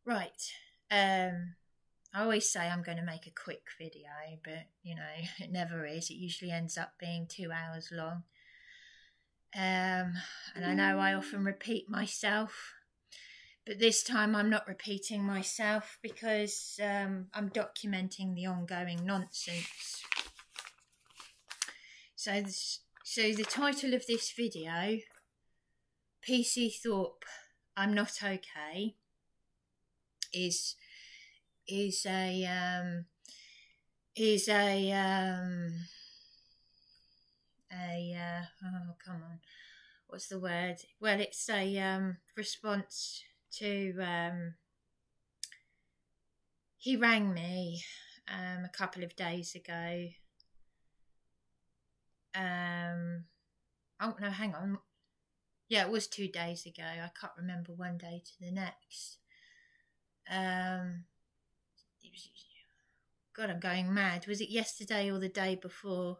Right. I always say I'm going to make a quick video, but you know, it never is. It usually ends up being 2 hours long. And I know I often repeat myself, but this time I'm not repeating myself because I'm documenting the ongoing nonsense. So the title of this video, PC Thorpe, I'm Not Okay, is a oh, come on, what's the word? Well, it's a response to he rang me a couple of days ago. Oh no, hang on. Yeah, it was 2 days ago. I can't remember one day to the next. God, I'm going mad. Was it yesterday or the day before?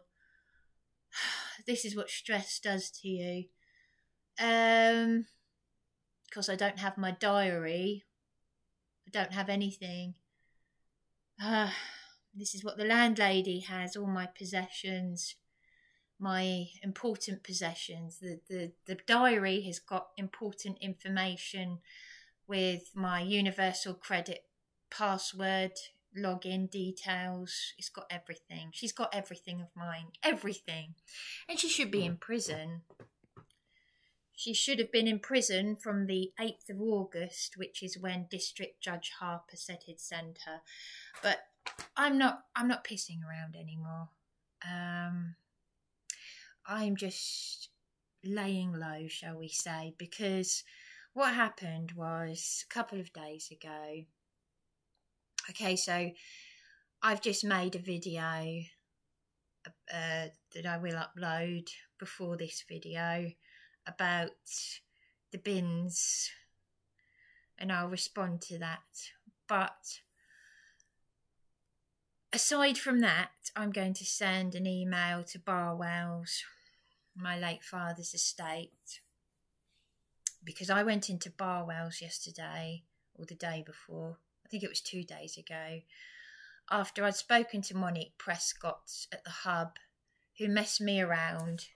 This is what stress does to you. Because I don't have my diary. I don't have anything. This is what the landlady has, all my possessions, my important possessions. The diary has got important information with my universal credit password, login details. It's got everything. She's got everything of mine. Everything. And she should be in prison. She should have been in prison from the 8th of August, which is when District Judge Harper said he'd send her. But I'm not pissing around anymore. I'm just laying low, shall we say, because what happened was a couple of days ago. Okay, so I've just made a video that I will upload before this video about the bins, and I'll respond to that. But aside from that, I'm going to send an email to Barwell's, my late father's estate, because I went into Barwell's yesterday, or the day before, I think it was 2 days ago, after I'd spoken to Monique Prescott at the Hub, who messed me around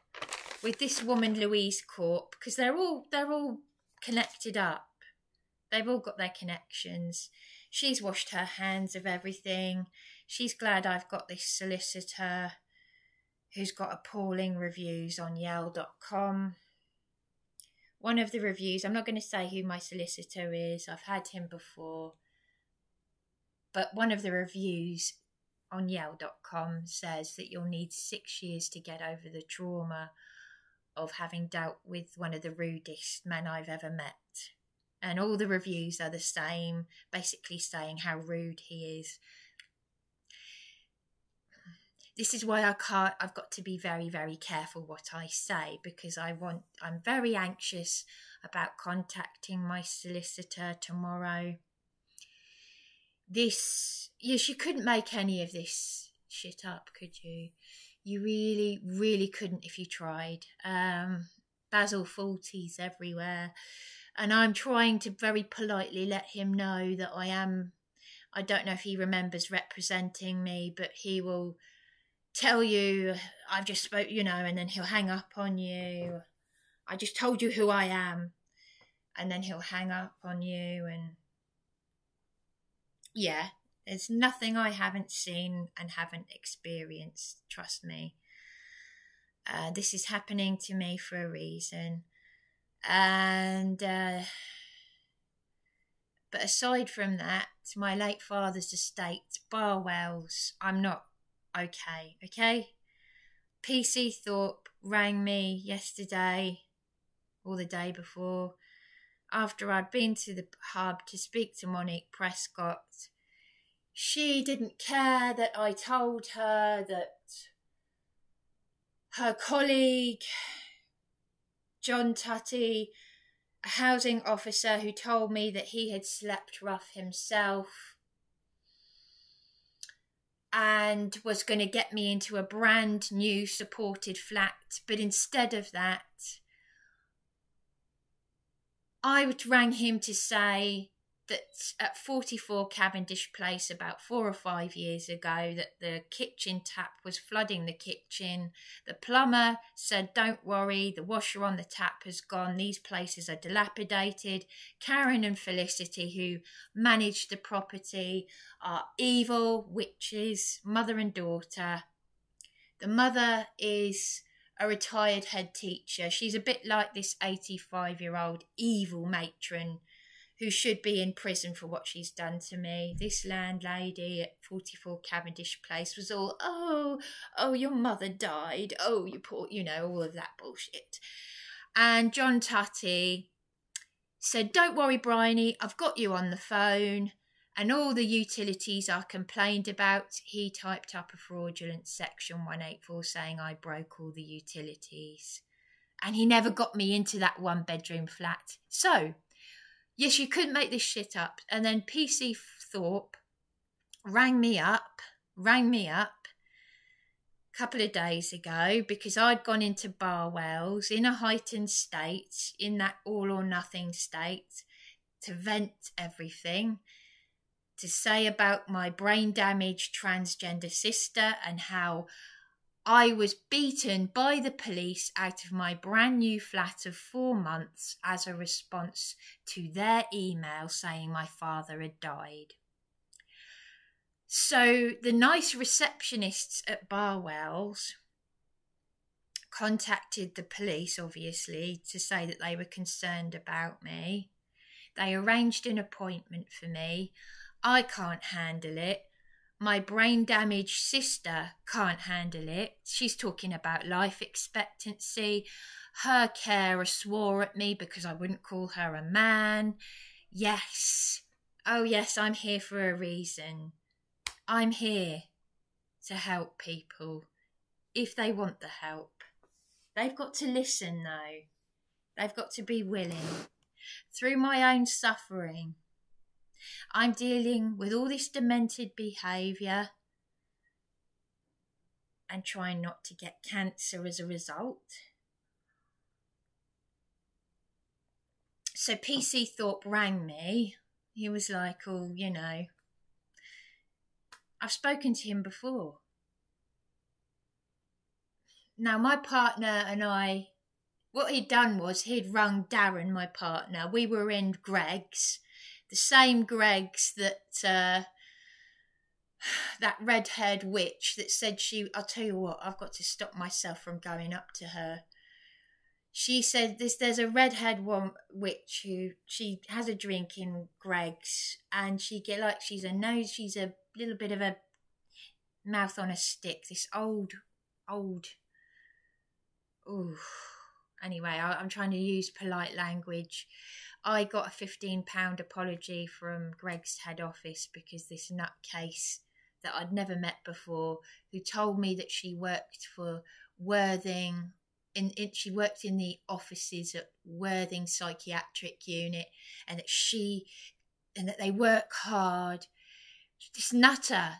with this woman Louise Corp, because they're all connected up. They've all got their connections. She's washed her hands of everything. She's glad I've got this solicitor who's got appalling reviews on Yale.com. One of the reviews, I'm not going to say who my solicitor is, I've had him before, but one of the reviews on Yale.com says that you'll need 6 years to get over the trauma of having dealt with one of the rudest men I've ever met. And all the reviews are the same, basically saying how rude he is. This is why I've got to be very, very careful what I say, because I'm very anxious about contacting my solicitor tomorrow. You couldn't make any of this shit up, could you? You really, really couldn't if you tried. Basil Fawlty's everywhere. And I'm trying to very politely let him know that I don't know if he remembers representing me, but he will tell you, I've just spoke, and then he'll hang up on you. I just told you who I am. And then he'll hang up on you, and yeah, there's nothing I haven't seen and haven't experienced, trust me. This is happening to me for a reason. And but aside from that, my late father's estate, Barwell's, I'm not okay? PC Thorpe rang me yesterday or the day before, after I'd been to the Hub to speak to Monique Prescott. She didn't care that I told her that her colleague, John Tutty, a housing officer who told me that he had slept rough himself and was going to get me into a brand new supported flat, but instead of that, I rang him to say that at 44 Cavendish Place about 4 or 5 years ago that the kitchen tap was flooding the kitchen. The plumber said, don't worry, the washer on the tap has gone. These places are dilapidated. Karen and Felicity, who managed the property, are evil witches, mother and daughter. The mother is a retired head teacher. She's a bit like this 85-year-old evil matron who should be in prison for what she's done to me. This landlady at 44 Cavendish Place was all, oh, your mother died. Oh, you poor, all of that bullshit. And John Tutty said, don't worry, Bryony, I've got you on the phone. And all the utilities are complained about. He typed up a fraudulent Section 184 saying I broke all the utilities. And he never got me into that one-bedroom flat. So, yes, you couldn't make this shit up. And then PC Thorpe rang me up a couple of days ago because I'd gone into Barwell's in a heightened state, in that all or nothing state, to vent everything, to say about my brain-damaged transgender sister and how I was beaten by the police out of my brand new flat of 4 months as a response to their email saying my father had died. So the nice receptionists at Barwell's contacted the police, obviously, to say that they were concerned about me. They arranged an appointment for me. I can't handle it. My brain-damaged sister can't handle it. She's talking about life expectancy. Her carer swore at me because I wouldn't call her a man. Yes. Oh, yes, I'm here for a reason. I'm here to help people if they want the help. They've got to listen, though. They've got to be willing. Through my own suffering, I'm dealing with all this demented behaviour and trying not to get cancer as a result. So PC Thorpe rang me. He was like, oh, I've spoken to him before. Now, my partner and I, what he'd done was he'd rung Darren, my partner. We were in Greg's. The same Greg's that that red-haired witch that said I'll tell you what, I've got to stop myself from going up to her. She said there's a red-haired witch who, she has a drink in Greg's and she get like she's a little bit of a mouth on a stick. This old. Ooh. Anyway, I'm trying to use polite language. I got a £15 apology from Greg's head office because this nutcase that I'd never met before, who told me that she worked for Worthing, she worked in the offices at Worthing Psychiatric Unit, and that they work hard. This nutter,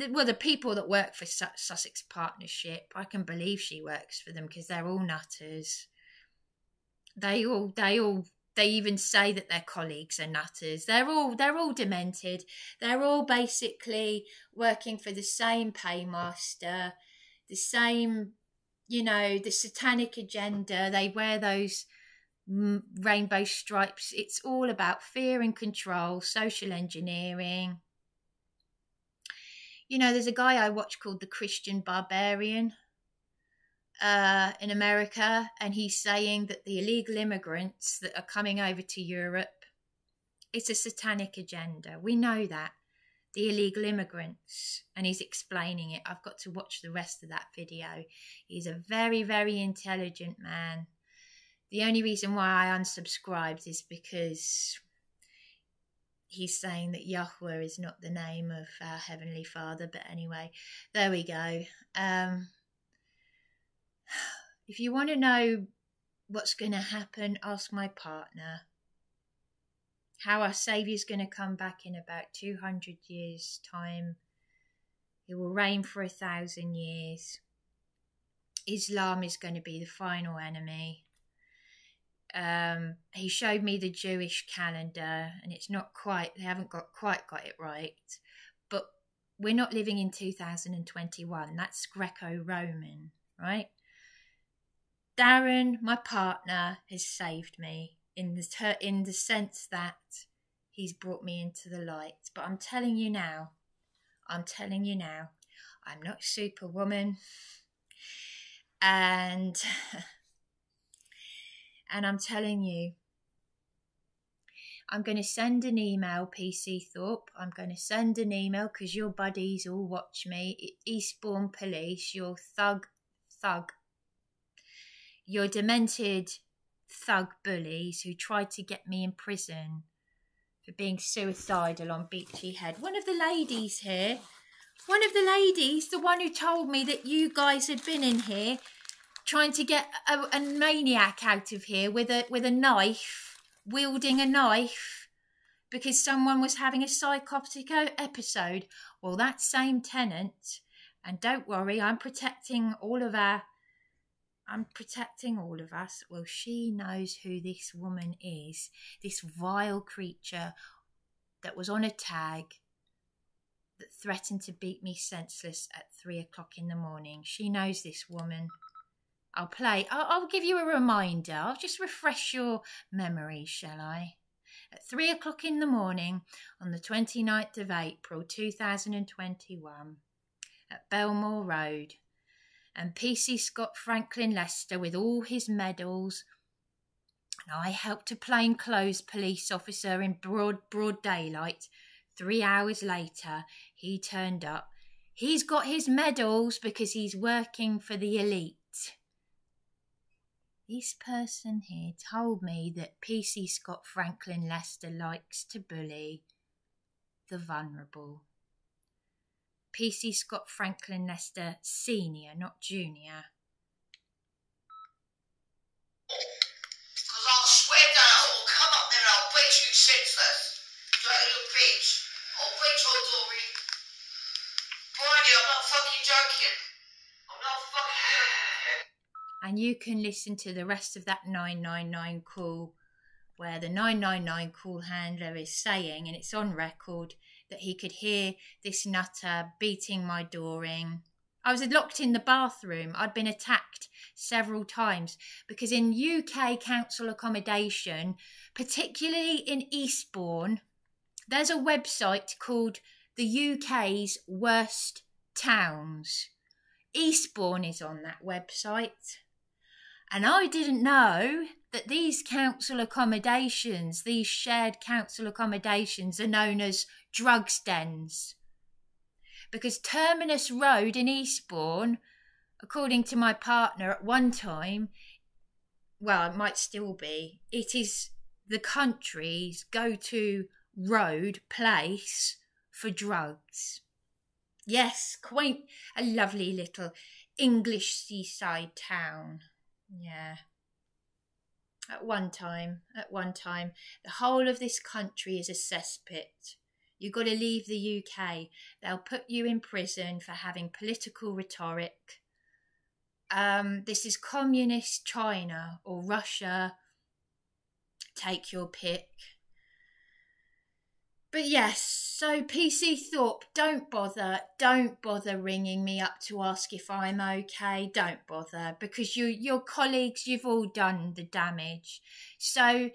well, the people that work for Sussex Partnership, I can believe she works for them because they're all nutters. They even say that their colleagues are nutters. They're all demented. They're all basically working for the same paymaster, the same, the satanic agenda. They wear those rainbow stripes. It's all about fear and control, social engineering. There's a guy I watch called The Christian Barbarian in America, and he's saying that the illegal immigrants that are coming over to Europe, it's a satanic agenda. We know that. The illegal immigrants. And he's explaining it. I've got to watch the rest of that video. He's a very, very intelligent man. The only reason why I unsubscribed is because he's saying that Yahweh is not the name of our Heavenly Father. But anyway, there we go. If you want to know what's going to happen, ask my partner. How our Saviour's going to come back in about 200 years' time. He will reign for 1,000 years. Islam is going to be the final enemy. He showed me the Jewish calendar, and it's not quite, they haven't quite got it right. But we're not living in 2021. That's Greco-Roman, right? Darren, my partner, has saved me in the sense that he's brought me into the light. But I'm telling you now, I'm not Superwoman, and I'm telling you, I'm going to send an email, PC Thorpe. I'm going to send an email because your buddies all watch me. Eastbourne Police, your thug, your demented thug bullies who tried to get me in prison for being suicidal on Beachy Head. One of the ladies here, the one who told me that you guys had been in here trying to get a maniac out of here with a knife, wielding a knife, because someone was having a psychotic episode. Well, that same tenant, and don't worry, I'm protecting all of us. Well, she knows who this woman is, this vile creature that was on a tag that threatened to beat me senseless at 3 o'clock in the morning. She knows this woman. I'll give you a reminder. I'll just refresh your memory, shall I? At 3 o'clock in the morning on the 29th of April 2021 at Belmore Road, and PC Scott Franklin Lester with all his medals, and I helped a plainclothes police officer in broad daylight. 3 hours later, he turned up. He's got his medals because he's working for the elite. This person here told me that PC Scott Franklin Lester likes to bully the vulnerable. PC Scott Franklin Lester Senior, not Junior. Because I'll swear down, I will come up there and I'll beat you senseless. Dirty little bitch. I'll beat your Dory. Bridie, I'm not fucking joking. I'm not fucking joking with you. And you can listen to the rest of that 999 call where the 999 call handler is saying, and it's on record, that he could hear this nutter beating my door in. I was locked in the bathroom. I'd been attacked several times because in UK council accommodation, particularly in Eastbourne, there's a website called the UK's Worst Towns. Eastbourne is on that website. And I didn't know that these council accommodations, these shared council accommodations, are known as drugs dens. Because Terminus Road in Eastbourne, according to my partner at one time, well, it might still be, it is the country's go-to road place for drugs. Yes, quaint, a lovely little English seaside town. Yeah. At one time, the whole of this country is a cesspit. You've got to leave the UK. They'll put you in prison for having political rhetoric. This is communist China or Russia. Take your pick. But yes, so PC Thorpe, don't bother ringing me up to ask if I'm okay. Don't bother, because your colleagues, you've all done the damage. So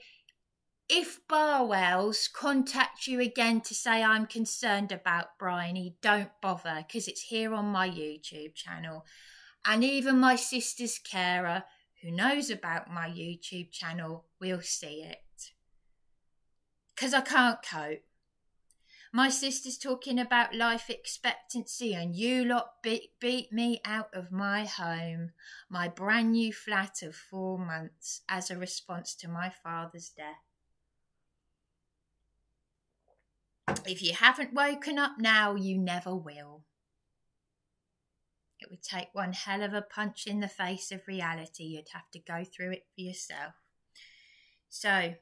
if Barwell's contact you again to say I'm concerned about Bryony, don't bother, because it's here on my YouTube channel. And even my sister's carer, who knows about my YouTube channel, will see it. Because I can't cope. My sister's talking about life expectancy and you lot beat me out of my home, my brand new flat of 4 months as a response to my father's death. If you haven't woken up now, you never will. It would take one hell of a punch in the face of reality. You'd have to go through it for yourself. So,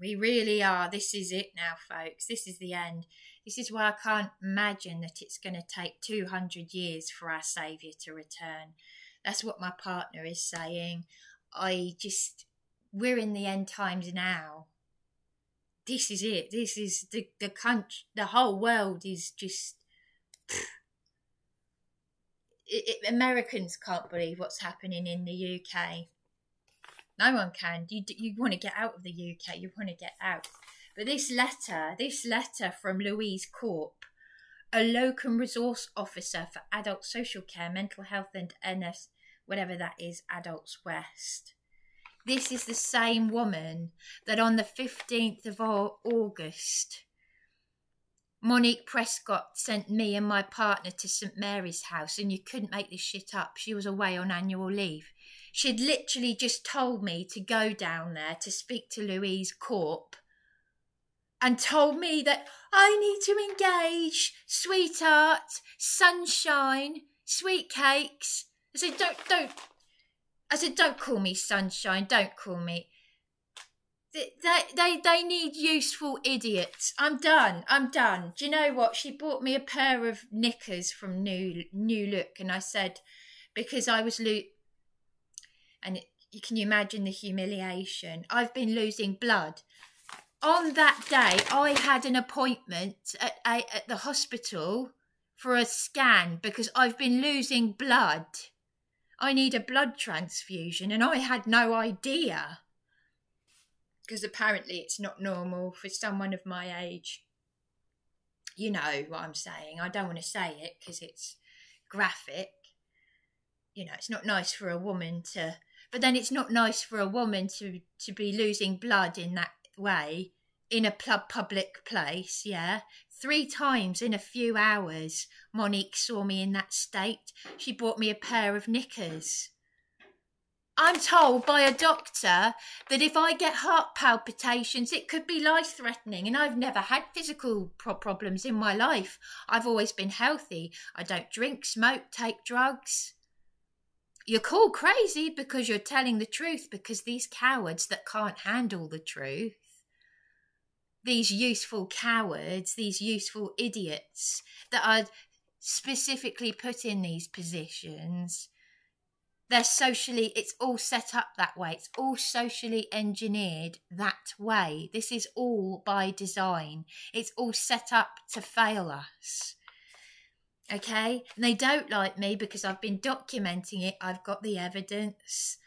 we really are. This is it now, folks. This is the end. This is why I can't imagine that it's going to take 200 years for our Saviour to return. That's what my partner is saying. we're in the end times now. This is it. This is the country, the whole world is just... Americans can't believe what's happening in the UK. No one can. You want to get out of the UK. You want to get out. But this letter from Louise Corp, a locum resource officer for adult social care, mental health and NS, whatever that is, Adults West. This is the same woman that on the 15th of August, Monique Prescott sent me and my partner to St Mary's House, and you couldn't make this shit up. She was away on annual leave. She'd literally just told me to go down there to speak to Louise Corp and told me that I need to engage, sweetheart, sunshine, sweet cakes. I said, don't call me sunshine, don't call me. They need useful idiots. I'm done. Do you know what? She bought me a pair of knickers from New Look, and I said, because I was and can you imagine the humiliation? I've been losing blood. On that day, I had an appointment at the hospital for a scan because I've been losing blood. I need a blood transfusion, and I had no idea. Because apparently it's not normal for someone of my age. You know what I'm saying. I don't want to say it because it's graphic. You know, it's not nice for a woman to... But then it's not nice for a woman to be losing blood in that way in a public place, yeah? 3 times in a few hours, Monique saw me in that state. She bought me a pair of knickers. I'm told by a doctor that if I get heart palpitations, it could be life-threatening, and I've never had physical problems in my life. I've always been healthy. I don't drink, smoke, take drugs. You're called crazy because you're telling the truth, because these cowards that can't handle the truth, these useful cowards, these useful idiots that are specifically put in these positions... it's all set up that way. It's all socially engineered that way. This is all by design. It's all set up to fail us. Okay? And they don't like me because I've been documenting it. I've got the evidence.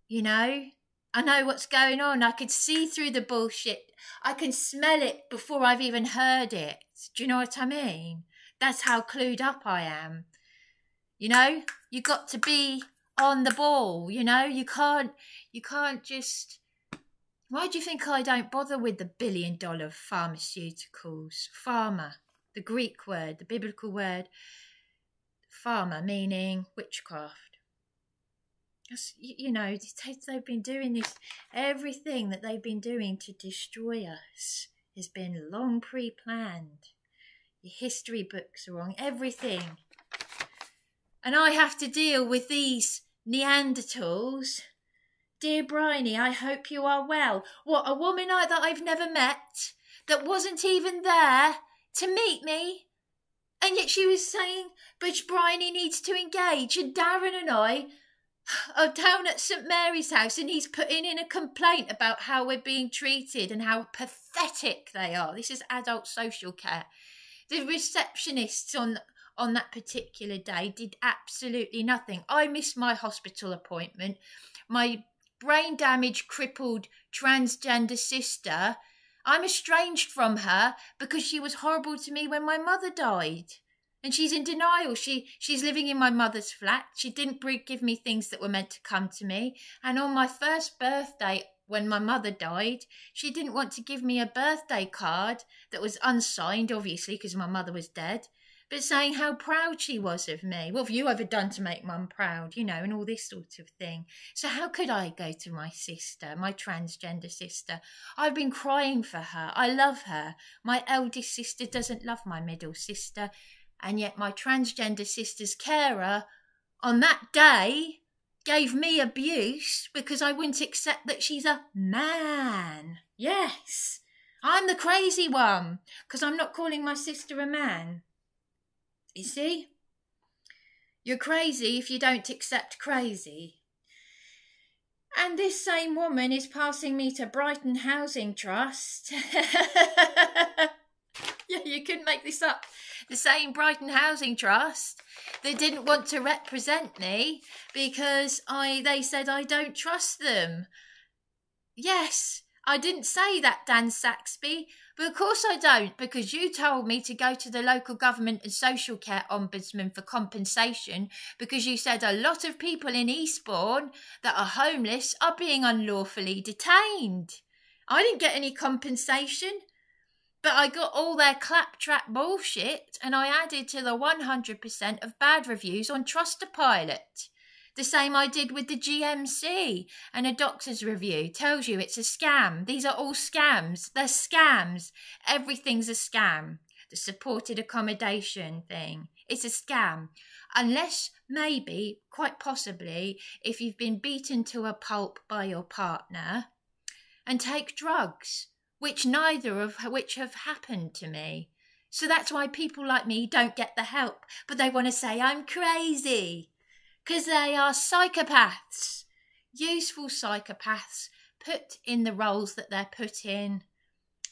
You know? I know what's going on. I could see through the bullshit. I can smell it before I've even heard it. Do you know what I mean? That's how clued up I am. You know? You got to be... on the ball, you know, you can't just... Why do you think I don't bother with the billion-dollar pharmaceuticals? Pharma, the Greek word, the biblical word, pharma, meaning witchcraft. You know, they've been doing this, everything that they've been doing to destroy us has been long pre-planned. Your history books are wrong, everything. And I have to deal with these Neanderthals. Dear Bryony, I hope you are well. What, a woman that I've never met, that wasn't even there to meet me, and yet she was saying, but Bryony needs to engage, and Darren and I are down at St Mary's House, and he's putting in a complaint about how we're being treated and how pathetic they are. This is adult social care. The receptionists on that particular day did absolutely nothing. I missed my hospital appointment. My brain damaged, crippled, transgender sister, I'm estranged from her because she was horrible to me when my mother died. And she's in denial. She's living in my mother's flat. She didn't give me things that were meant to come to me. And on my first birthday, when my mother died, she didn't want to give me a birthday card that was unsigned, obviously, because my mother was dead, but saying how proud she was of me. What have you ever done to make mum proud, you know, and all this sort of thing. So how could I go to my sister, my transgender sister? I've been crying for her. I love her. My eldest sister doesn't love my middle sister. And yet my transgender sister's carer on that day gave me abuse because I wouldn't accept that she's a man. Yes, I'm the crazy one because I'm not calling my sister a man. You see? You're crazy if you don't accept crazy. And this same woman is passing me to Brighton Housing Trust. Yeah, you couldn't make this up. The same Brighton Housing Trust that didn't want to represent me because they said I don't trust them. Yes, I didn't say that, Dan Saxby, but of course I don't, because you told me to go to the local government and social care ombudsman for compensation because you said a lot of people in Eastbourne that are homeless are being unlawfully detained. I didn't get any compensation, but I got all their claptrap bullshit and I added to the 100% of bad reviews on Trustpilot. The same I did with the GMC, and a doctor's review tells you it's a scam. These are all scams. They're scams. Everything's a scam. The supported accommodation thing, it's a scam. Unless, maybe, quite possibly, if you've been beaten to a pulp by your partner and take drugs, which neither of which have happened to me. So that's why people like me don't get the help, but they want to say I'm crazy. Because they are psychopaths, useful psychopaths put in the roles that they're put in.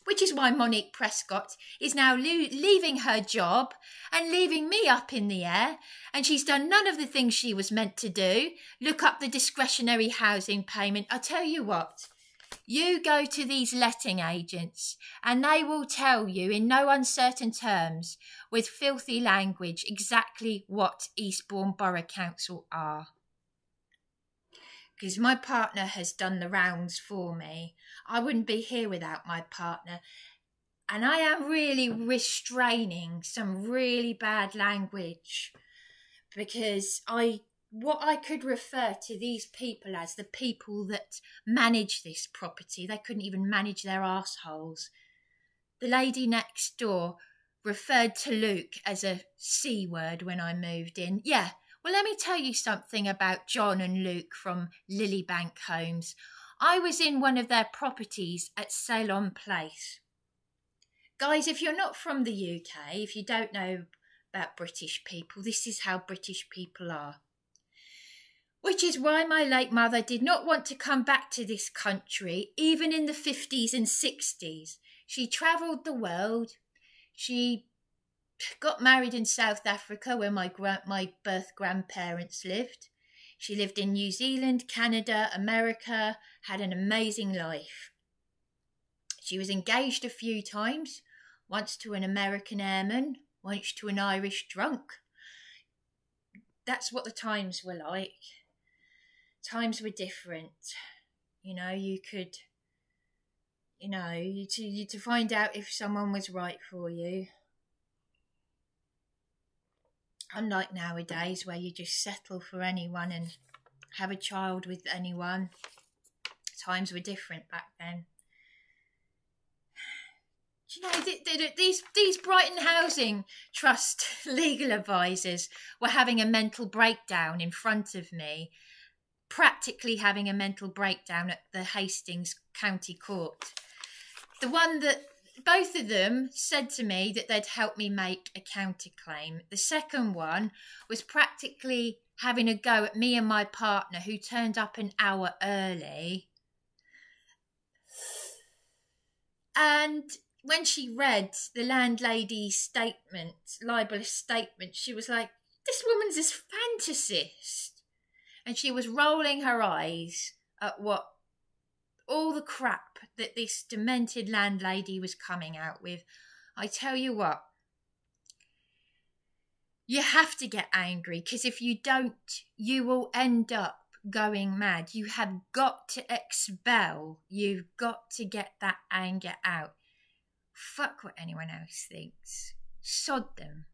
Which is why Monique Prescott is now leaving her job and leaving me up in the air, and she's done none of the things she was meant to do. Look up the discretionary housing payment. I'll tell you what, you go to these letting agents and they will tell you in no uncertain terms, with filthy language, exactly what Eastbourne Borough Council are. Because my partner has done the rounds for me. I wouldn't be here without my partner. And I am really restraining some really bad language, because what I could refer to these people as the people that manage this property, they couldn't even manage their arseholes. The lady next door referred to Luke as a C word when I moved in. Yeah, well, let me tell you something about John and Luke from Lilybank Homes. I was in one of their properties at Ceylon Place. Guys, if you're not from the UK, if you don't know about British people, this is how British people are. Which is why my late mother did not want to come back to this country, even in the 50s and 60s. She travelled the world. She got married in South Africa, where my birth grandparents lived. She lived in New Zealand, Canada, America, had an amazing life. She was engaged a few times, once to an American airman, once to an Irish drunk. That's what the times were like. Times were different. You know, you could, to find out if someone was right for you. Unlike nowadays, where you just settle for anyone and have a child with anyone. Times were different back then. Do you know, these Brighton Housing Trust legal advisors were having a mental breakdown in front of me, practically having a mental breakdown at the Hastings County Court. The one that both of them said to me that they'd help me make a counterclaim. The second one was practically having a go at me and my partner, who turned up an hour early. And when she read the landlady's statement, libelous statement, she was like, this woman's this fantasist. And she was rolling her eyes at all the crap that this demented landlady was coming out with. I tell you what, you have to get angry, because if you don't, you will end up going mad. You have got to expel. You've got to get that anger out. Fuck what anyone else thinks. Sod them.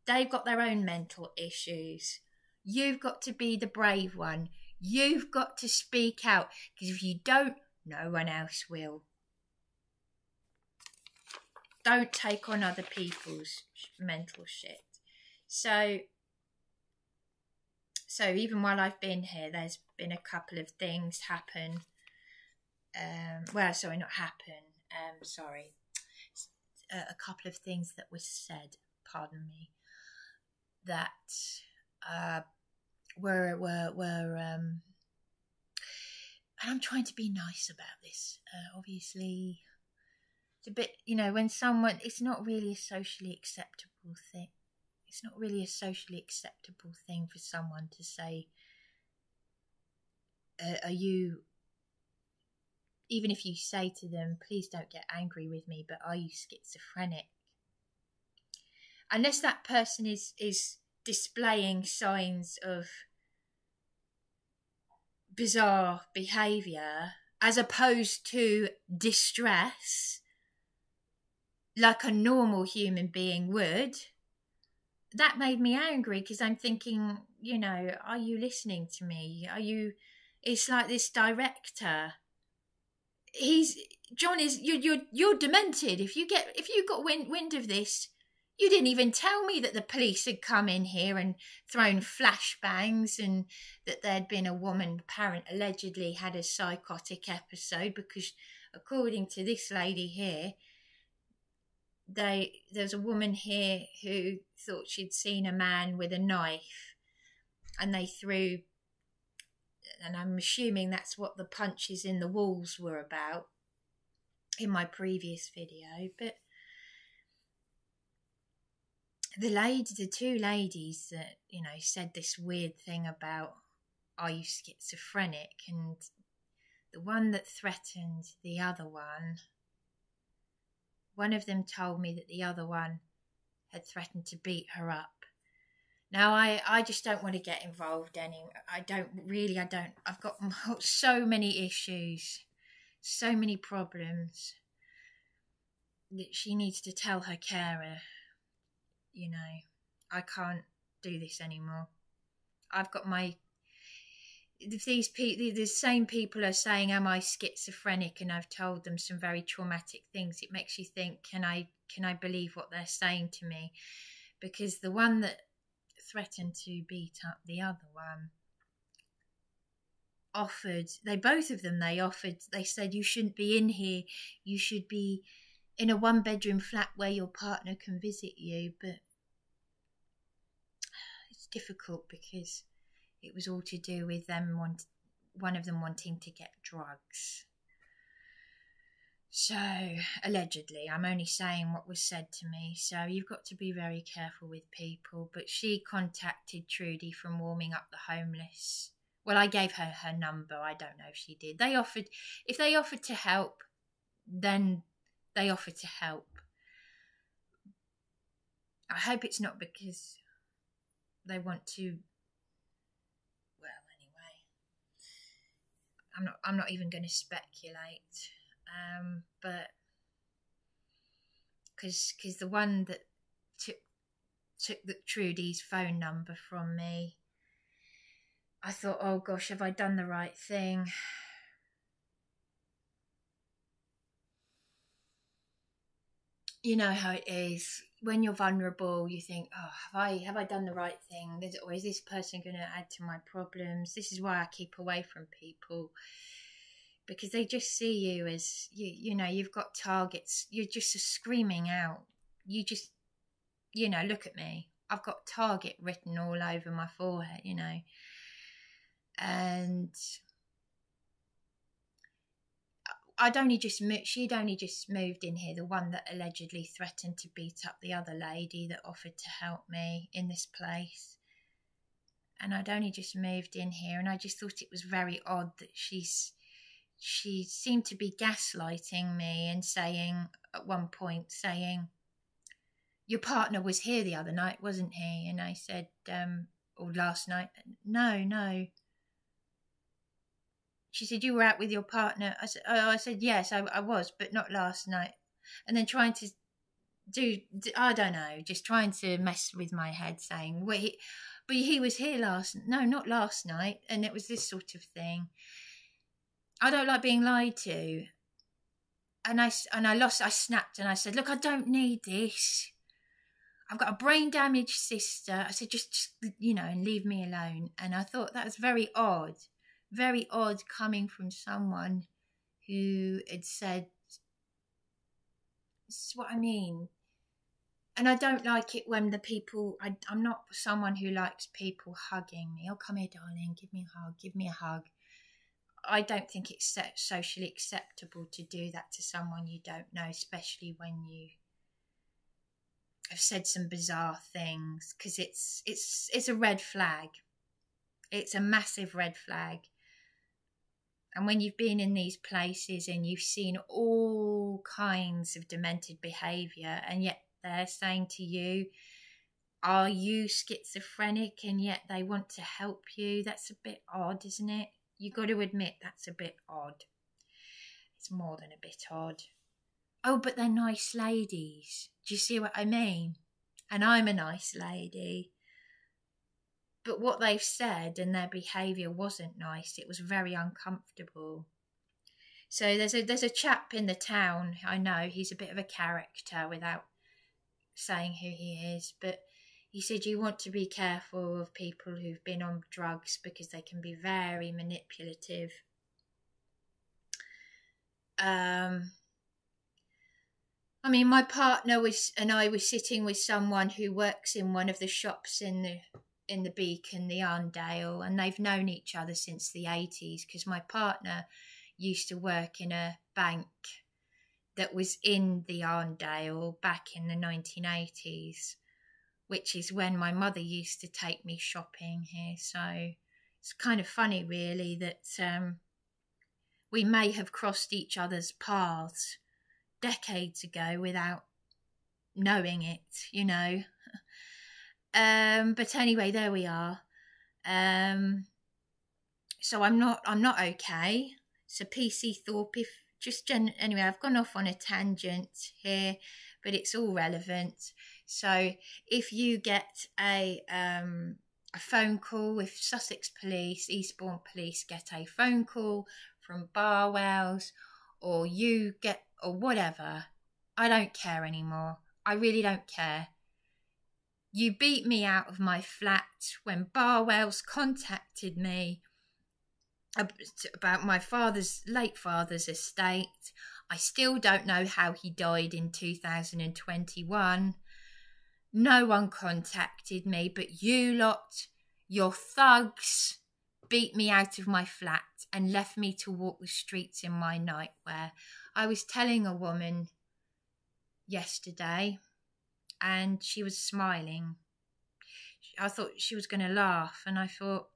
They've got their own mental issues. You've got to be the brave one. You've got to speak out, because if you don't, no one else will. Don't take on other people's mental shit. So even while I've been here, there's been a couple of things happen. A couple of things that was said, pardon me, that were And I'm trying to be nice about this. Obviously, it's a bit, when someone, it's not really a socially acceptable thing. It's not really a socially acceptable thing for someone to say, are you, even if you say to them, please don't get angry with me, but are you schizophrenic? Unless that person is displaying signs of bizarre behaviour as opposed to distress like a normal human being would, that made me angry because I'm thinking, are you listening to me? It's like this director. John is, you're demented. If you got wind of this, you didn't even tell me that the police had come in here and thrown flashbangs and that there'd been a woman allegedly had a psychotic episode, because according to this lady here, there's a woman here who thought she'd seen a man with a knife and they threw, and I'm assuming that's what the punches in the walls were about in my previous video. But the two ladies that, said this weird thing about, are you schizophrenic? And the one that threatened the other one of them told me that the other one had threatened to beat her up. Now, I just don't want to get involved I don't. I've got so many issues, so many problems that she needs to tell her carer, I can't do this anymore. I've got the same people are saying, am I schizophrenic? And I've told them some very traumatic things. It makes you think, can I believe what they're saying to me? Because the one that threatened to beat up the other one they said, you shouldn't be in here, you should be in a 1-bedroom flat where your partner can visit you. But it's difficult because it was all to do with one of them wanting to get drugs. So, allegedly, I'm only saying what was said to me, so you've got to be very careful with people. But she contacted Trudy from Warming Up the Homeless. Well, I gave her her number. I don't know if she did. If they offered to help, then they offered to help. I hope it's not because they want to. Well, anyway, I'm not even going to speculate. But because the one that took Trudy's phone number from me, I thought, oh gosh, have I done the right thing? You know how it is when you're vulnerable. You think, oh, have I done the right thing? Or is this person going to add to my problems? This is why I keep away from people, because they just see you as you've got targets. You're just screaming out. You just, look at me. I've got target written all over my forehead, and she'd only just moved in here, the one that allegedly threatened to beat up the other lady that offered to help me in this place. And I'd only just moved in here, and I just thought it was very odd that she seemed to be gaslighting me and saying, at one point, your partner was here the other night, wasn't he? And I said, or last night. No. She said, you were out with your partner. I said, yes, I was, but not last night. And then trying to I don't know, just trying to mess with my head, saying, but he was here not last night. And it was this sort of thing. I don't like being lied to. And I snapped and I said, look, I don't need this. I've got a brain damaged sister. I said, just and leave me alone. And I thought that was very odd coming from someone who had said, this is what I mean. And I don't like it when the people, I'm not someone who likes people hugging me. Oh, come here, darling, give me a hug. I don't think it's socially acceptable to do that to someone you don't know, especially when you have said some bizarre things, because it's a red flag. It's a massive red flag. And when you've been in these places and you've seen all kinds of demented behaviour, and yet they're saying to you, are you schizophrenic? And yet they want to help you. That's a bit odd, isn't it? You've got to admit that's a bit odd. It's more than a bit odd. Oh, but they're nice ladies. Do you see what I mean? And I'm a nice lady. But what they've said and their behaviour wasn't nice. It was very uncomfortable. So there's a chap in the town, I know, he's a bit of a character without saying who he is, but he said you want to be careful of people who've been on drugs because they can be very manipulative. I mean, my partner and I were sitting with someone who works in one of the shops in the Beacon, the Arndale, and they've known each other since the 80s, because my partner used to work in a bank that was in the Arndale back in the 1980s, which is when my mother used to take me shopping here. So it's kind of funny, really, that we may have crossed each other's paths decades ago without knowing it, you know. But anyway, there we are. So I'm not okay. So PC Thorpe, anyway, I've gone off on a tangent here, but it's all relevant. So if you get a phone call, if Sussex Police, Eastbourne Police get a phone call from Barwell's, or you get, or whatever, I don't care anymore. I really don't care. You beat me out of my flat when Barwell's contacted me about my late father's estate. I still don't know how he died in 2021. No one contacted me, but you lot, your thugs, beat me out of my flat and left me to walk the streets in my nightwear. I was telling a woman yesterday, and she was smiling. I thought she was going to laugh, and I thought,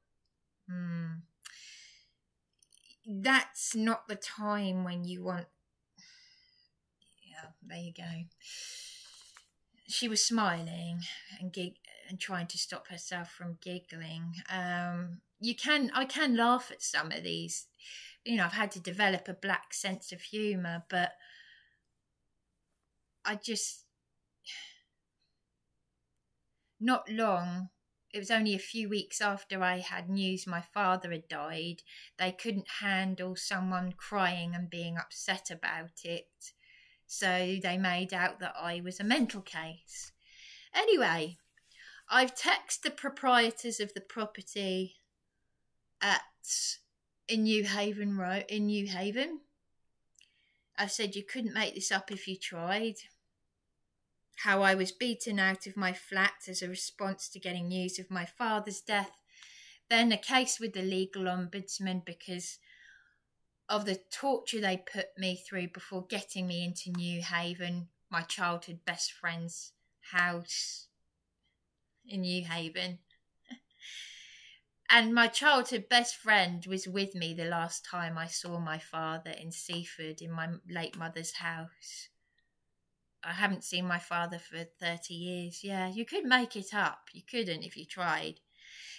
that's not the time when you want... Yeah, there you go. She was smiling and trying to stop herself from giggling. I can laugh at some of these. You know, I've had to develop a black sense of humour, but I just... Not long, it was only a few weeks after I had news my father had died, they couldn't handle someone crying and being upset about it. So they made out that I was a mental case. Anyway, I've texted the proprietors of the property in New Haven. I've said you couldn't make this up if you tried. How I was beaten out of my flat as a response to getting news of my father's death. Then a case with the legal ombudsman because of the torture they put me through before getting me into New Haven, my childhood best friend's house in New Haven. And my childhood best friend was with me the last time I saw my father in Seaford in my late mother's house. I haven't seen my father for 30 years. Yeah, you could make it up. You couldn't if you tried.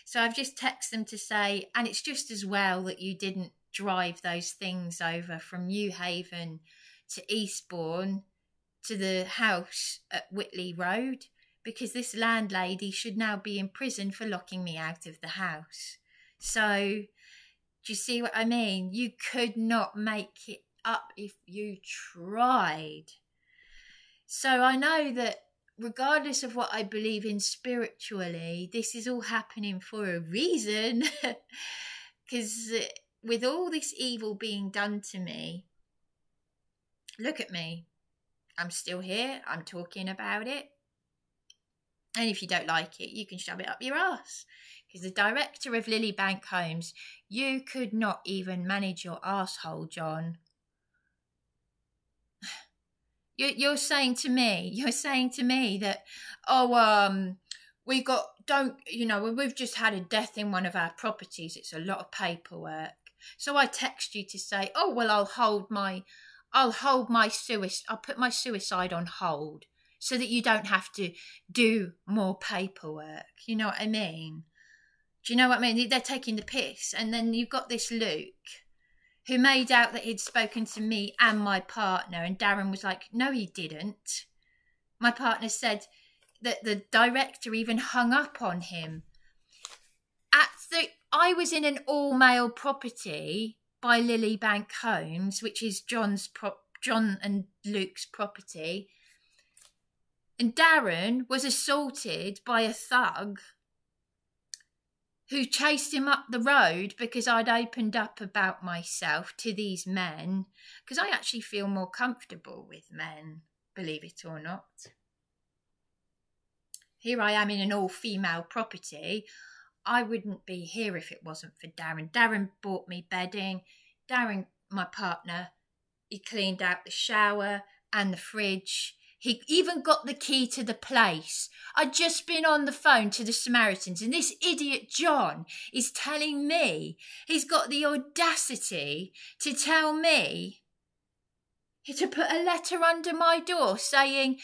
So I've just texted them to say, and it's just as well that you didn't drive those things over from New Haven to Eastbourne to the house at Whitley Road, because this landlady should now be in prison for locking me out of the house. So, do you see what I mean? You could not make it up if you tried. So I know that regardless of what I believe in spiritually, this is all happening for a reason. Because with all this evil being done to me, look at me. I'm still here. I'm talking about it. And if you don't like it, you can shove it up your ass. Because the director of Lilybank Homes, you could not even manage your arsehole, John. You're saying to me that, we've just had a death in one of our properties. It's a lot of paperwork. So I text you to say, I'll put my suicide on hold so that you don't have to do more paperwork. You know what I mean? Do you know what I mean? They're taking the piss. And then you've got this Luke who made out that he'd spoken to me and my partner, and Darren was like, no, he didn't. My partner said that the director even hung up on him. I was in an all-male property by Lilybank Homes, which is John and Luke's property, and Darren was assaulted by a thug who chased him up the road because I'd opened up about myself to these men, because I actually feel more comfortable with men, believe it or not. Here I am in an all-female property. I wouldn't be here if it wasn't for Darren. Darren bought me bedding. Darren, my partner, he cleaned out the shower and the fridge. He even got the key to the place. I'd just been on the phone to the Samaritans, and this idiot John is telling me, he's got the audacity to tell me to put a letter under my door saying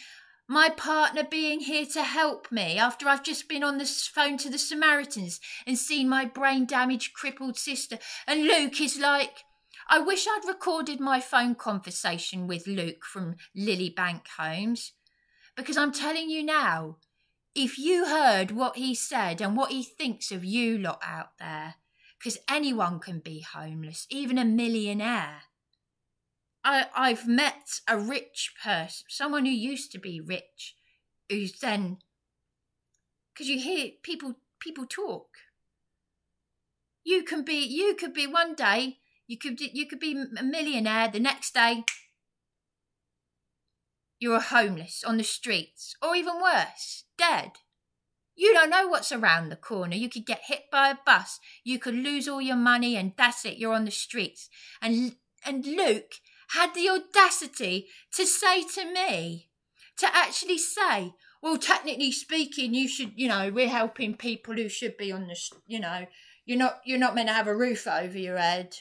my partner being here to help me after I've just been on the phone to the Samaritans and seen my brain-damaged, crippled sister. And Luke is like, I wish I'd recorded my phone conversation with Luke from Lilybank Homes, because I'm telling you now, if you heard what he said and what he thinks of you lot out there, because anyone can be homeless, even a millionaire. I've met a rich person, someone who used to be rich, who's then, because you hear people talk. You could be one day. You could be a millionaire. The next day, you're homeless on the streets, or even worse, dead. You don't know what's around the corner. You could get hit by a bus. You could lose all your money, and that's it. You're on the streets. And Luke had the audacity to say to me, to actually say, well, technically speaking, you should, we're helping people who should be on the, you're not meant to have a roof over your head.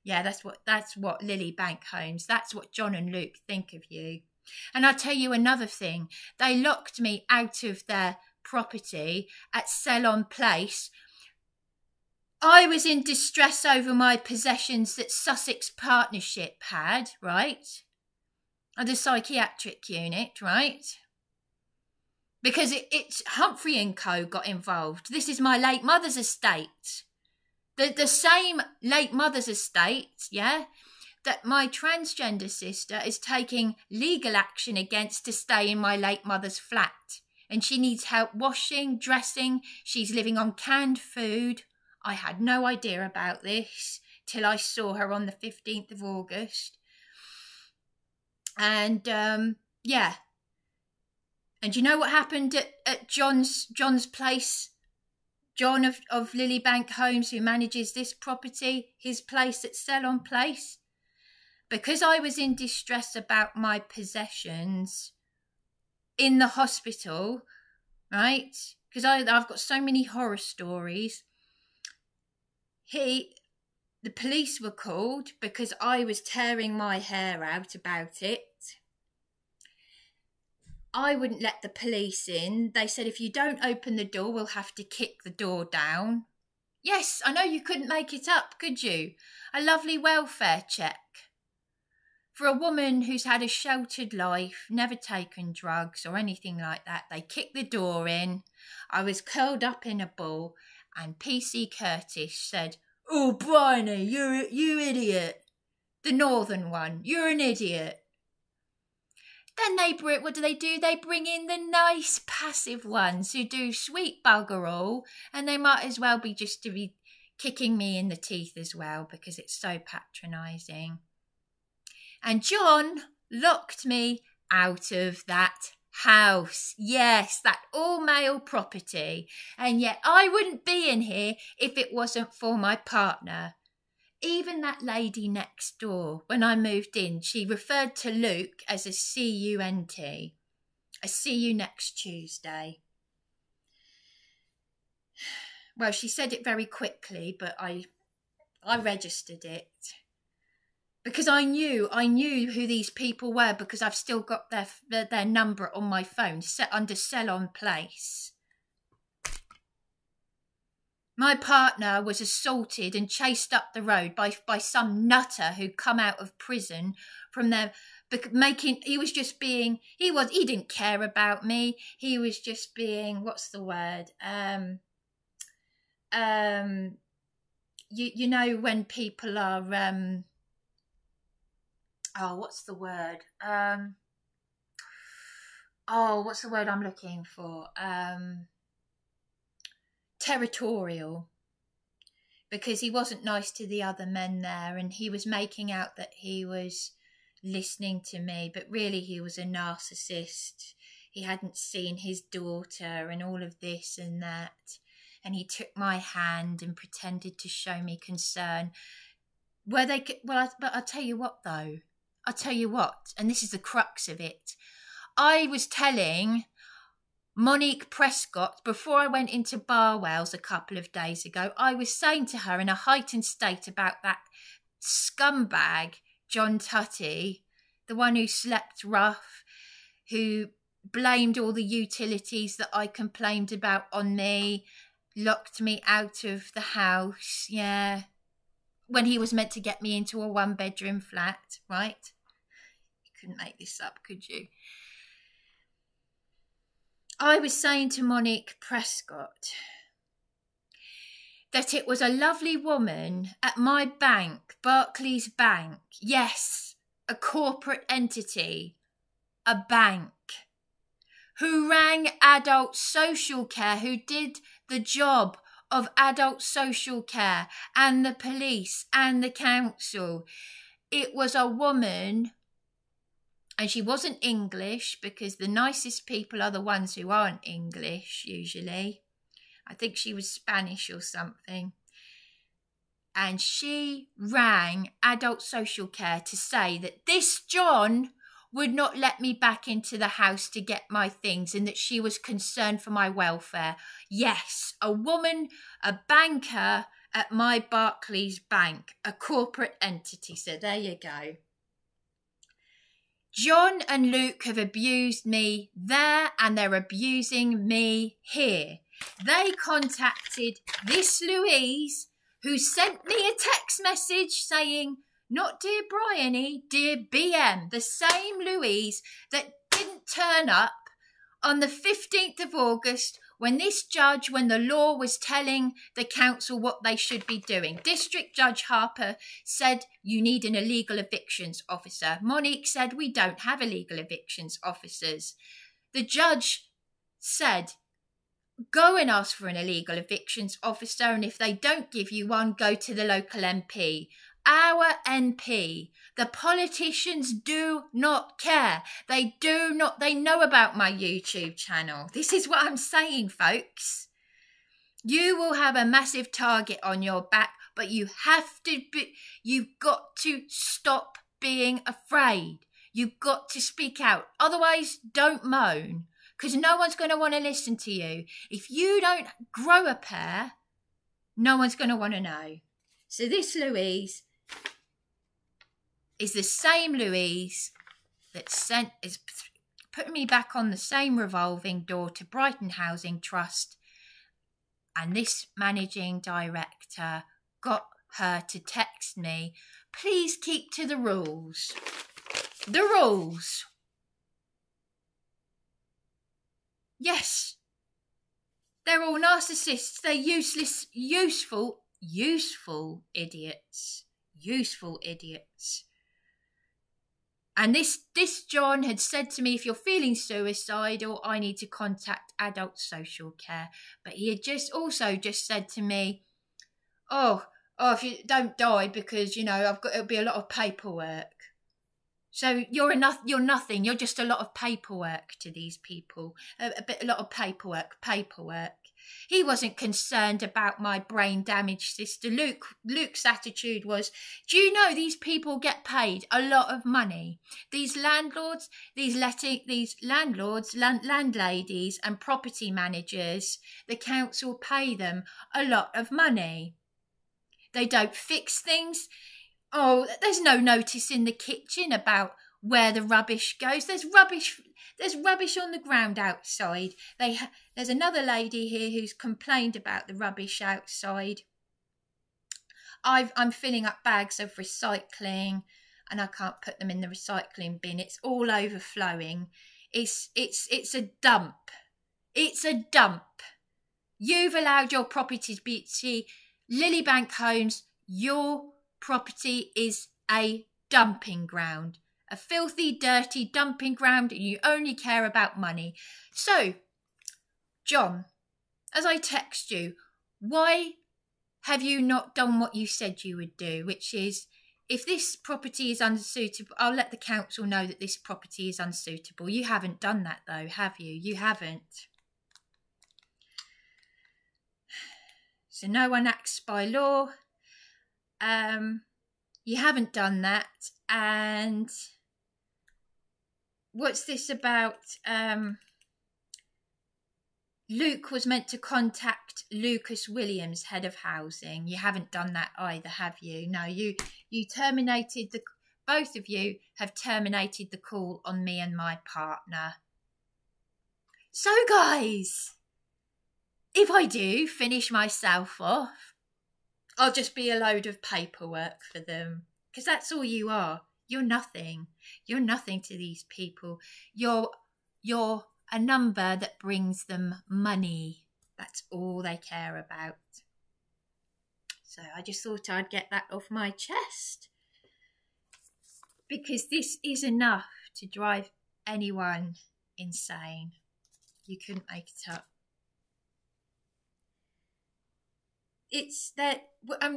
Yeah, that's what Lilybank Homes, that's what John and Luke think of you. And I'll tell you another thing. They locked me out of their property at Ceylon Place. I was in distress over my possessions that Sussex Partnership had, right? At the psychiatric unit, right? Because it's Humphrey & Co. got involved. This is my late mother's estate. The same late mother's estate, yeah, that my transgender sister is taking legal action against to stay in my late mother's flat. And she needs help washing, dressing. She's living on canned food. I had no idea about this till I saw her on the 15th of August. And, yeah. And you know what happened at John's place? John of Lilybank Homes, who manages this property, his place at Ceylon Place. Because I was in distress about my possessions in the hospital, right? Because I've got so many horror stories. The police were called because I was tearing my hair out about it. I wouldn't let the police in. They said, if you don't open the door, we'll have to kick the door down. Yes, I know you couldn't make it up, could you? A lovely welfare check. For a woman who's had a sheltered life, never taken drugs or anything like that, they kicked the door in. I was curled up in a ball, and PC Curtis said, oh, Bryony, you idiot. The northern one, you're an idiot. Then what do? They bring in the nice passive ones who do sweet bugger all, and they might as well be just to be kicking me in the teeth as well because it's so patronising. And John locked me out of that house. Yes, that all-male property. And yet I wouldn't be in here if it wasn't for my partner. Even that lady next door, when I moved in, she referred to Luke as a C-U-N-T. A see you next Tuesday. Well, she said it very quickly, but I registered it. Because I knew who these people were, because I've still got their number on my phone, set under Sell on Place. My partner was assaulted and chased up the road by some nutter who'd come out of prison from there, he didn't care about me. He was just being, what's the word? You know when people are what's the word? What's the word I'm looking for? Territorial. Because he wasn't nice to the other men there, and he was making out that he was listening to me, but really he was a narcissist. He hadn't seen his daughter and all of this and that. And he took my hand and pretended to show me concern. But I'll tell you what, though. I'll tell you what, and this is the crux of it. I was telling Monique Prescott, before I went into Barwell's a couple of days ago, I was saying to her in a heightened state about that scumbag, John Tutty, the one who slept rough, who blamed all the utilities that I complained about on me, locked me out of the house, yeah, when he was meant to get me into a one-bedroom flat, right? You couldn't make this up, could you? I was saying to Monique Prescott that it was a lovely woman at my bank, Barclays Bank, yes, a corporate entity, a bank, who rang adult social care, who did the job of adult social care, and the police and the council. It was a woman, and she wasn't English, because the nicest people are the ones who aren't English usually. I think she was Spanish or something. And she rang adult social care to say that this John would not let me back into the house to get my things, and that she was concerned for my welfare. Yes, a woman, a banker at my Barclays Bank, a corporate entity. So there you go. John and Luke have abused me there, and they're abusing me here. They contacted this Louise, who sent me a text message saying, not dear Bryony, dear BM, the same Louise that didn't turn up on the 15th of August when this judge, when the law was telling the council what they should be doing. District Judge Harper said, you need an illegal evictions officer. Monique said, we don't have illegal evictions officers. The judge said, go and ask for an illegal evictions officer, and if they don't give you one, go to the local MP. Our MP, the politicians do not care. They know about my YouTube channel. This is what I'm saying, folks. You will have a massive target on your back, but you've got to stop being afraid. You've got to speak out. Otherwise, don't moan, because no one's going to want to listen to you. If you don't grow a pair, no one's going to want to know. So this Louise is the same Louise that is putting me back on the same revolving door to Brighton Housing Trust, and this managing director got her to text me, please keep to the rules. The rules. Yes, they're all narcissists. They're useless, useful idiots. Useful idiots. And this John had said to me, if you're feeling suicidal, I need to contact adult social care. But he had also said to me, oh, if you don't die, because, you know, it'll be a lot of paperwork. So you're nothing. You're just a lot of paperwork to these people. A lot of paperwork. He wasn't concerned about my brain damaged sister. Luke's attitude was, do you know these people get paid a lot of money? These landlords, landladies and property managers, the council pay them a lot of money. They don't fix things. Oh, there's no notice in the kitchen about where the rubbish goes. There's rubbish on the ground outside. There's another lady here who's complained about the rubbish outside. I'm filling up bags of recycling and I can't put them in the recycling bin. It's all overflowing. It's a dump. It's a dump. You've allowed your property to be Lilybank Homes. Your property is a dumping ground, a filthy, dirty dumping ground, and you only care about money. So, John, as I text you, why have you not done what you said you would do, which is, if this property is unsuitable, I'll let the council know that this property is unsuitable. You haven't done that though, have you? You haven't. So no one acts by law. You haven't done that. And what's this about? Luke was meant to contact Lucas Williams, head of housing. You haven't done that either, have you? No, you terminated both of you have terminated the call on me and my partner. So guys, if I do finish myself off, I'll just be a load of paperwork for them. Because that's all you are. You're nothing. You're nothing to these people. You're a number that brings them money. That's all they care about. So I just thought I'd get that off my chest. Because this is enough to drive anyone insane. You couldn't make it up. It's that,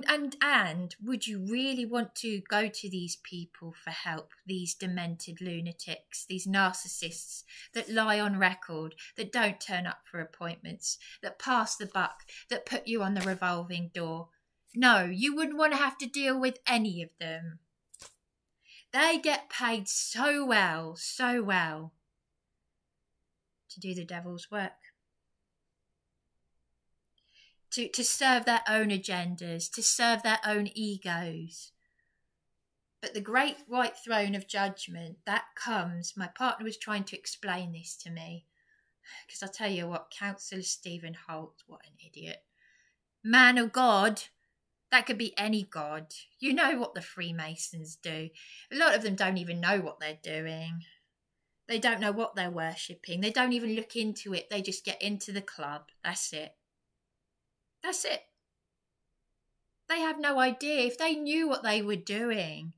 and would you really want to go to these people for help, these demented lunatics, these narcissists that lie on record, that don't turn up for appointments, that pass the buck, that put you on the revolving door? No, you wouldn't want to have to deal with any of them. They get paid so well to do the devil's work. To serve their own agendas, to serve their own egos. But the great white throne of judgment, that comes, my partner was trying to explain this to me, because I'll tell you what, Councillor Stephen Holt, what an idiot. Man of God, that could be any God. You know what the Freemasons do. A lot of them don't even know what they're doing. They don't know what they're worshipping. They don't even look into it. They just get into the club. That's it. That's it. They have no idea. If they knew what they were doing,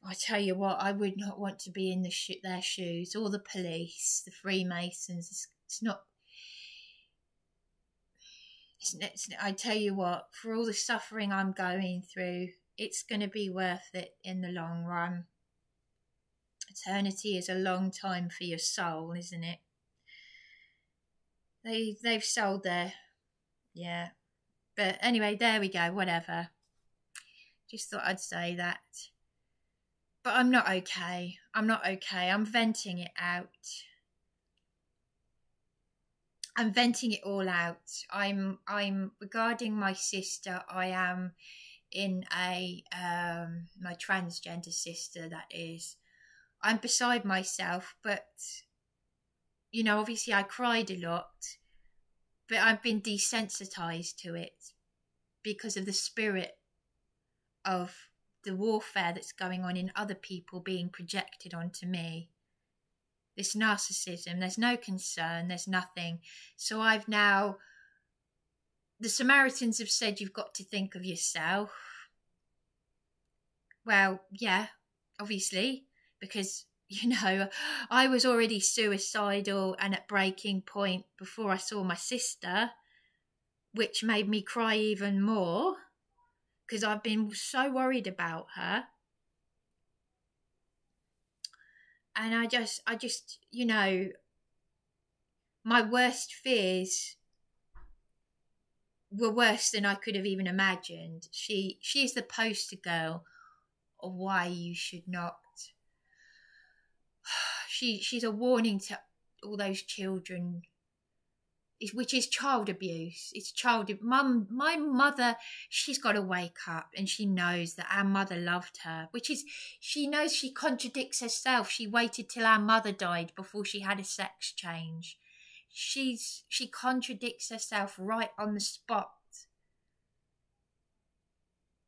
I tell you what, I would not want to be in their shoes, or the police, the Freemasons. I tell you what, for all the suffering I'm going through, it's going to be worth it in the long run. Eternity is a long time for your soul, isn't it? They've sold their... Yeah, but anyway, there we go, whatever. Just thought I'd say that. But I'm not okay. I'm not okay. I'm venting it out. I'm venting it all out. I'm regarding my sister, I am in my transgender sister, that is. I'm beside myself, but, you know, obviously I cried a lot. But I've been desensitised to it because of the spirit of the warfare that's going on in other people being projected onto me. This narcissism, there's no concern, there's nothing. So I've now... The Samaritans have said you've got to think of yourself. Well, yeah, obviously, because... You know, I was already suicidal and at breaking point before I saw my sister, which made me cry even more because I've been so worried about her. And I just, you know, my worst fears were worse than I could have even imagined. She is the poster girl of why you should not. She's a warning to all those children, which is child abuse. It's my mother, she's got to wake up, and she knows that our mother loved her, she knows she contradicts herself. She waited till our mother died before she had a sex change. She contradicts herself right on the spot.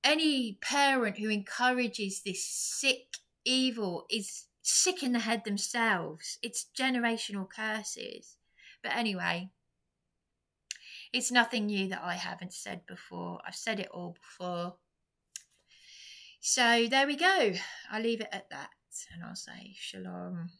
Any parent who encourages this sick evil is sick in the head themselves. It's generational curses. But anyway, it's nothing new that I haven't said before. I've said it all before. So there we go. I'll leave it at that, and I'll say shalom.